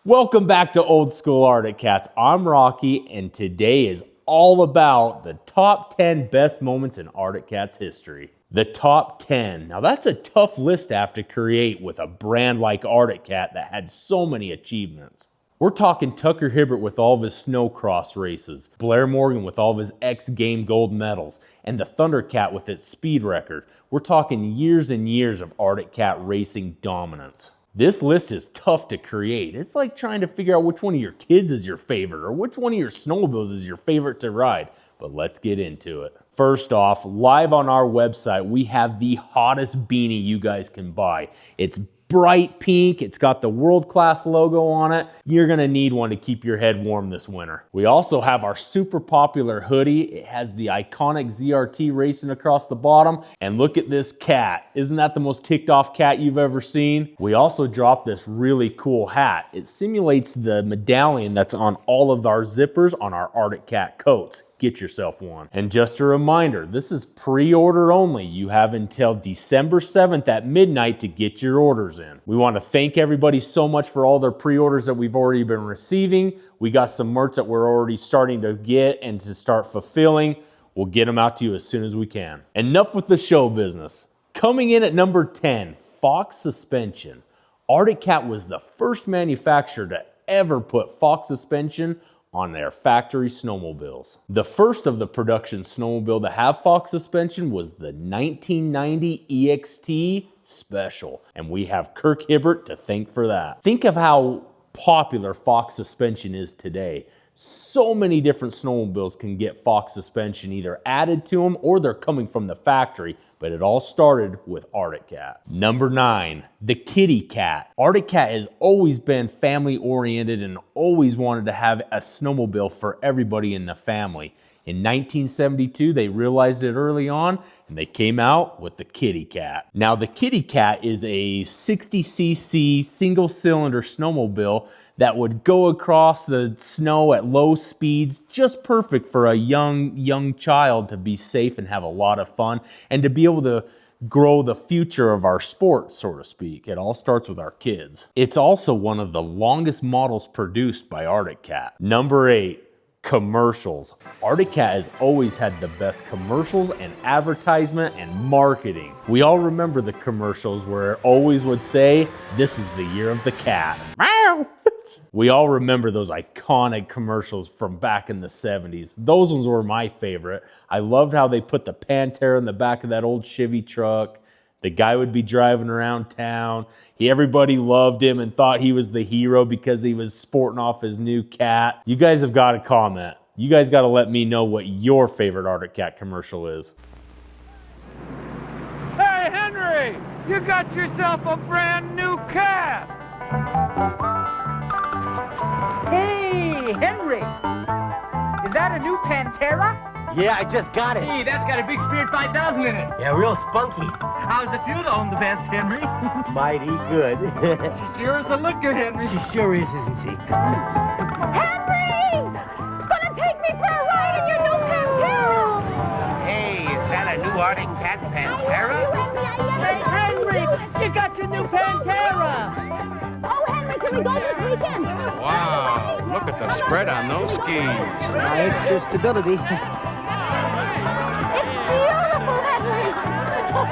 Welcome back to Old School Arctic Cats. I'm Rocky, and today is all about the top 10 best moments in Arctic Cats history. The top 10. Now that's a tough list to have to create with a brand like Arctic Cat that had so many achievements. We're talking Tucker Hibbert with all of his snowcross races, Blair Morgan with all of his X Game gold medals, and the Thundercat with its speed record. We're talking years and years of Arctic Cat racing dominance. This list is tough to create. It's like trying to figure out which one of your kids is your favorite or which one of your snowmobiles is your favorite to ride. But let's get into it. First off, live on our website, we have the hottest beanie you guys can buy. It's bright pink. It's got the world-class logo on it. You're gonna need one to keep your head warm this winter. We also have our super popular hoodie. It has the iconic ZRT racing across the bottom. And look at this cat. Isn't that the most ticked off cat you've ever seen? We also dropped this really cool hat. It simulates the medallion that's on all of our zippers on our Arctic Cat coats. Get yourself one. And just a reminder, this is pre-order only. You have until December 7th at midnight to get your orders in. We want to thank everybody so much for all their pre-orders that we've already been receiving. We got some merch that we're already starting to get and to start fulfilling. We'll get them out to you as soon as we can. Enough with the show business. Coming in at number 10, Fox suspension. Arctic Cat was the first manufacturer to ever put Fox suspension on their factory snowmobiles. The first of the production snowmobile to have Fox suspension was the 1990 EXT Special, and we have Kirk Hibbert to thank for that. Think of how popular Fox suspension is today. So many different snowmobiles can get Fox suspension either added to them or they're coming from the factory, but it all started with Arctic Cat. Number 9, the Kitty Cat. Arctic Cat has always been family oriented and always wanted to have a snowmobile for everybody in the family. In 1972, they realized it early on, and they came out with the Kitty Cat. Now, the Kitty Cat is a 60cc single-cylinder snowmobile that would go across the snow at low speeds, just perfect for a young child to be safe and have a lot of fun, and to be able to grow the future of our sport, so to speak. It all starts with our kids. It's also one of the longest models produced by Arctic Cat. Number 8. Commercials. Arctic Cat has always had the best commercials and advertisement and marketing. We all remember the commercials where it always would say, "This is the year of the cat." Meow. We all remember those iconic commercials from back in the 70s. Those ones were my favorite. I loved how they put the Pantera in the back of that old Chevy truck. The guy would be driving around town. Everybody loved him and thought he was the hero because he was sporting off his new cat. You guys have got to comment. You guys got to let me know what your favorite Arctic Cat commercial is. Hey, Henry! You got yourself a brand new cat! Hey, Henry! Is that a new Pantera? Yeah, I just got it. Hey, that's got a big Spirit 5000 in it. Yeah, real spunky. How's it feel to own the best, Henry? Mighty good. She sure is a looker, Henry. She sure is, isn't she? Henry! Gonna take me for a ride in your new Pantera! Hey, is that a new Arctic Cat Pantera? Hey, Henry! You got your new Pantera! Oh, Henry, can we go this weekend? Wow, look at the spread on those skis. Extra stability. It's beautiful, Henry!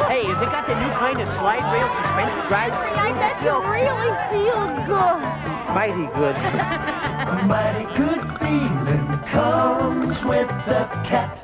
Hey, has it got the new kind of slide rail suspension drive? I bet you really feel good. Mighty good. A mighty good feeling comes with the cat.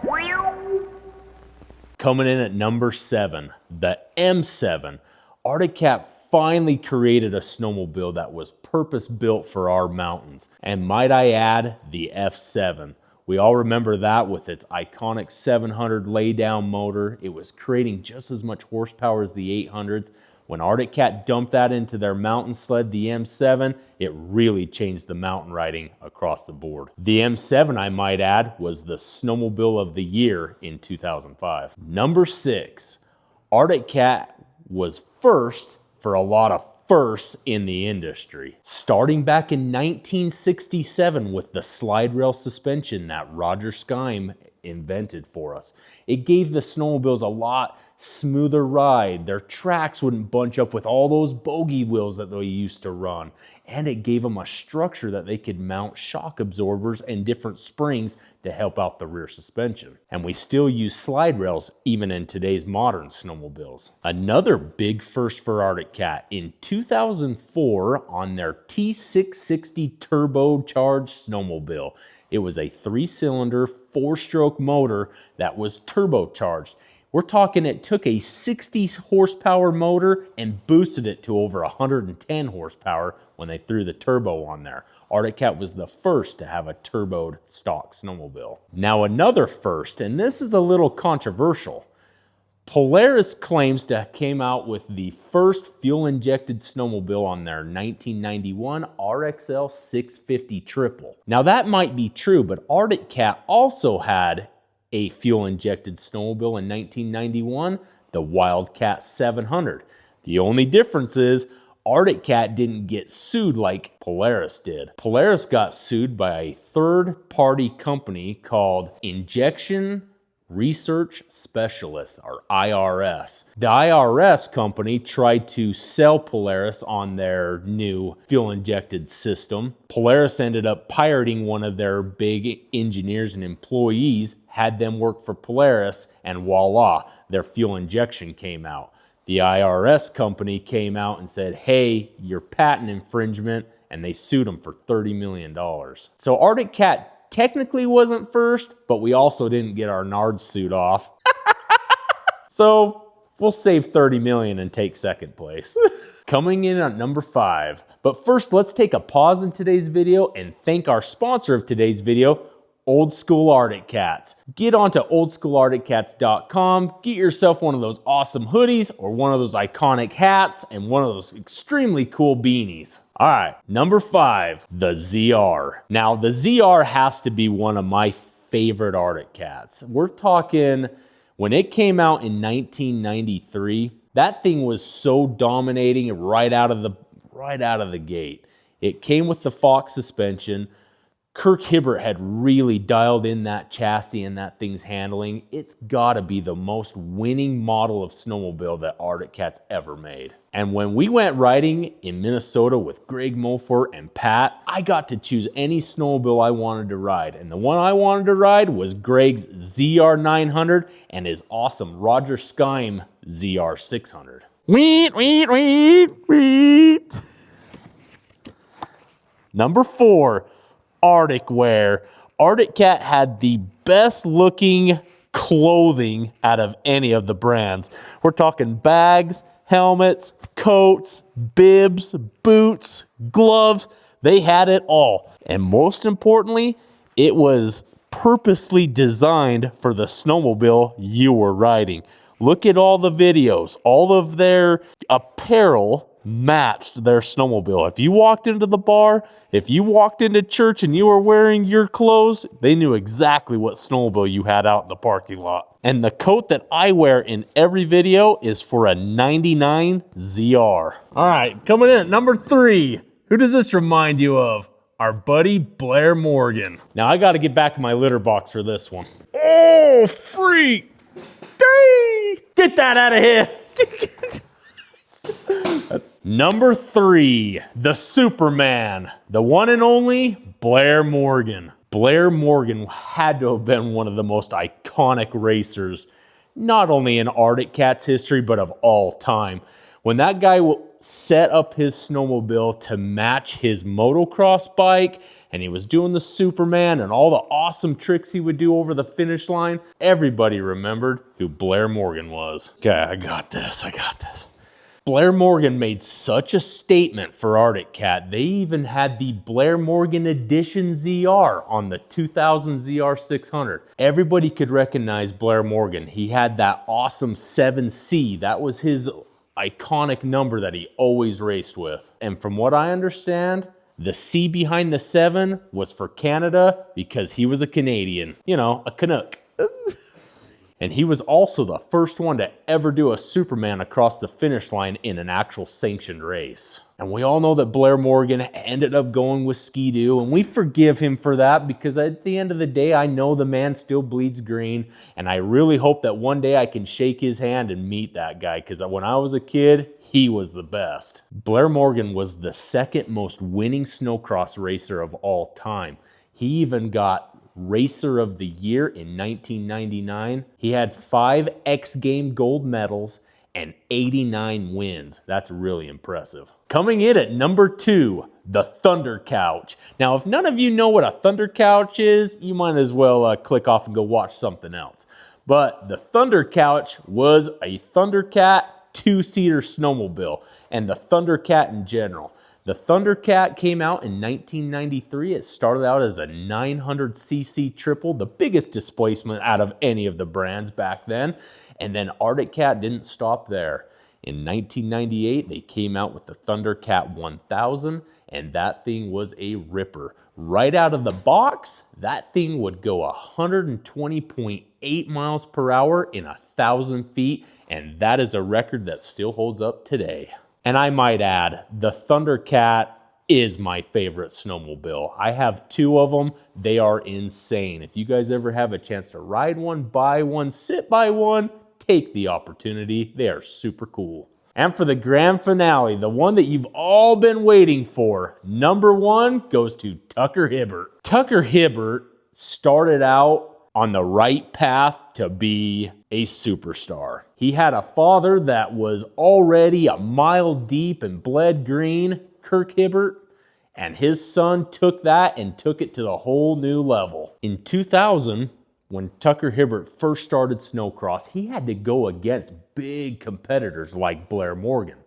Coming in at number 7, the M7. Arctic Cat finally created a snowmobile that was purpose-built for our mountains. And might I add, the F7. We all remember that with its iconic 700 lay-down motor. It was creating just as much horsepower as the 800s. When Arctic Cat dumped that into their mountain sled, the M7, it really changed the mountain riding across the board. The M7, I might add, was the snowmobile of the year in 2005. Number 6, Arctic Cat was first for a lot of firsts in the industry. Starting back in 1967 with the slide rail suspension that Roger Skyme invented for us. It gave the snowmobiles a lot smoother ride. Their tracks wouldn't bunch up with all those bogey wheels that they used to run. And it gave them a structure that they could mount shock absorbers and different springs to help out the rear suspension. And we still use slide rails even in today's modern snowmobiles. Another big first for Arctic Cat, in 2004 on their T660 turbocharged snowmobile. It was a 3-cylinder, 4-stroke motor that was turbocharged. We're talking it took a 60 horsepower motor and boosted it to over 110 horsepower when they threw the turbo on there. Arctic Cat was the first to have a turboed stock snowmobile. Now another first, and this is a little controversial. Polaris claims to have came out with the first fuel-injected snowmobile on their 1991 RXL 650 Triple. Now that might be true, but Arctic Cat also had a fuel-injected snowmobile in 1991, the Wildcat 700. The only difference is Arctic Cat didn't get sued like Polaris did. Polaris got sued by a third-party company called Injection Research Specialist, or IRS. The IRS company tried to sell Polaris on their new fuel-injected system. Polaris ended up pirating one of their big engineers and employees, had them work for Polaris, and voila, their fuel injection came out. The IRS company came out and said, hey, your patent infringement, and they sued them for $30 million. So Arctic Cat technically wasn't first, but we also didn't get our Nards suit off. So we'll save 30 million and take second place. Coming in at number 5. But first, let's take a pause in today's video and thank our sponsor of today's video, Old School Arctic Cats. Get onto oldschoolarcticcats.com, get yourself one of those awesome hoodies or one of those iconic hats and one of those extremely cool beanies. All right, number 5, the ZR. Now, the ZR has to be one of my favorite Arctic Cats. We're talking, when it came out in 1993, that thing was so dominating right out of the gate. It came with the Fox suspension. Kirk Hibbert had really dialed in that chassis and that thing's handling. It's gotta be the most winning model of snowmobile that Arctic Cat's ever made. And when we went riding in Minnesota with Greg Mulford and Pat, I got to choose any snowmobile I wanted to ride. And the one I wanted to ride was Greg's ZR 900 and his awesome Roger Skyme ZR 600. Number 4. Arctic wear. Arctic Cat had the best looking clothing out of any of the brands. We're talking bags, helmets, coats, bibs, boots, gloves. They had it all. And most importantly, it was purposely designed for the snowmobile you were riding. Look at all the videos. All of their apparel matched their snowmobile. If you walked into the bar, if you walked into church and you were wearing your clothes, they knew exactly what snowmobile you had out in the parking lot. And the coat that I wear in every video is for a 99 ZR. All right, coming in at number 3. Who does this remind you of? Our buddy Blair Morgan. Now I got to get back in my litter box for this one. Oh, freak! Get that out of here! That's number 3, the Superman, the one and only Blair Morgan. Blair Morgan had to have been one of the most iconic racers, not only in Arctic Cat's history, but of all time. When that guy set up his snowmobile to match his motocross bike, and he was doing the Superman and all the awesome tricks he would do over the finish line, everybody remembered who Blair Morgan was. Okay, I got this. Blair Morgan made such a statement for Arctic Cat, they even had the Blair Morgan Edition ZR on the 2000 ZR 600. Everybody could recognize Blair Morgan. He had that awesome 7C. That was his iconic number that he always raced with. And from what I understand, the C behind the 7 was for Canada because he was a Canadian. You know, a Canuck. And he was also the first one to ever do a Superman across the finish line in an actual sanctioned race. And we all know that Blair Morgan ended up going with Ski-Doo, and we forgive him for that because at the end of the day, I know the man still bleeds green, and I really hope that one day I can shake his hand and meet that guy, because when I was a kid, he was the best. Blair Morgan was the second most winning snowcross racer of all time. He even got Racer of the Year in 1999. He had 5 X Game gold medals and 89 wins. That's really impressive. Coming in at number 2, the Thunder Couch. Now, if none of you know what a Thunder Couch is, you might as well click off and go watch something else. But the Thunder Couch was a Thundercat 2-seater snowmobile, and the Thundercat in general. The Thundercat came out in 1993. It started out as a 900cc triple, the biggest displacement out of any of the brands back then. And then Arctic Cat didn't stop there. In 1998, they came out with the Thundercat 1000, and that thing was a ripper. Right out of the box, that thing would go 120.8 miles per hour in 1,000 feet, and that is a record that still holds up today. And I might add, the Thundercat is my favorite snowmobile. I have 2 of them. They are insane. If you guys ever have a chance to ride one, buy one, sit by one, take the opportunity. They are super cool. And for the grand finale, the one that you've all been waiting for, number 1 goes to Tucker Hibbert. Tucker Hibbert started out on the right path to be a superstar. He had a father that was already a mile deep and bled green, Kirk Hibbert, and his son took that and took it to the whole new level. In 2000, when Tucker Hibbert first started snowcross, he had to go against big competitors like Blair Morgan.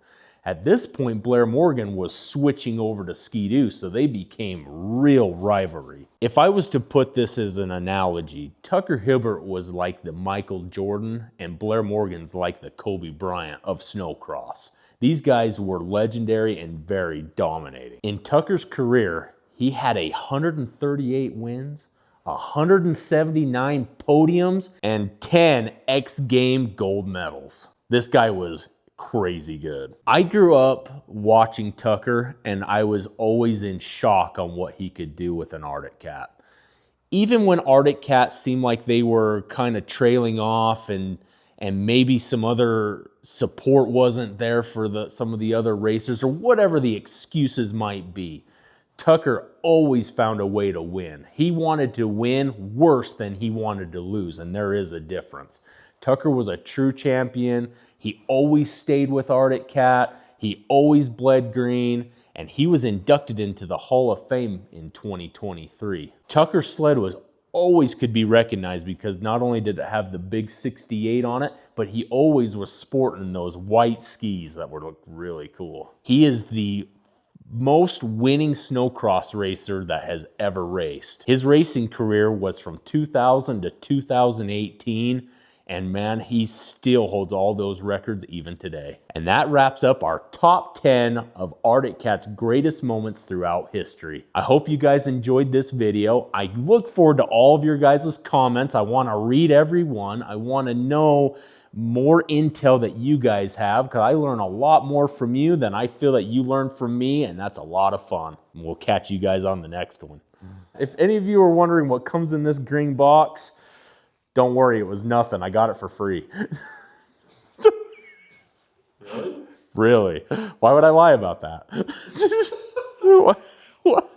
At this point, Blair Morgan was switching over to Ski-Doo, so they became real rivalry. If I was to put this as an analogy, Tucker Hibbert was like the Michael Jordan, and Blair Morgan's like the Kobe Bryant of snowcross. These guys were legendary and very dominating. In Tucker's career, he had 138 wins, 179 podiums, and 10 X Game gold medals. This guy was crazy good. I grew up watching Tucker, and I was always in shock on what he could do with an Arctic Cat. Even when Arctic Cats seemed like they were kind of trailing off and maybe some other support wasn't there for some of the other racers or whatever the excuses might be, Tucker always found a way to win. He wanted to win worse than he wanted to lose, and there is a difference. Tucker was a true champion. He always stayed with Arctic Cat. He always bled green, and he was inducted into the Hall of Fame in 2023. Tucker's sled always could be recognized because not only did it have the big 68 on it, but he always was sporting those white skis that would look really cool. He is the most winning snowcross racer that has ever raced. His racing career was from 2000 to 2018. And man, he still holds all those records even today. And that wraps up our top 10 of Arctic Cat's greatest moments throughout history. I hope you guys enjoyed this video. I look forward to all of your guys' comments. I want to read every one. I want to know more intel that you guys have because I learn a lot more from you than I feel that you learn from me, and that's a lot of fun. And we'll catch you guys on the next one. If any of you are wondering what comes in this green box, don't worry, it was nothing. I got it for free. Really? Really? Why would I lie about that? What?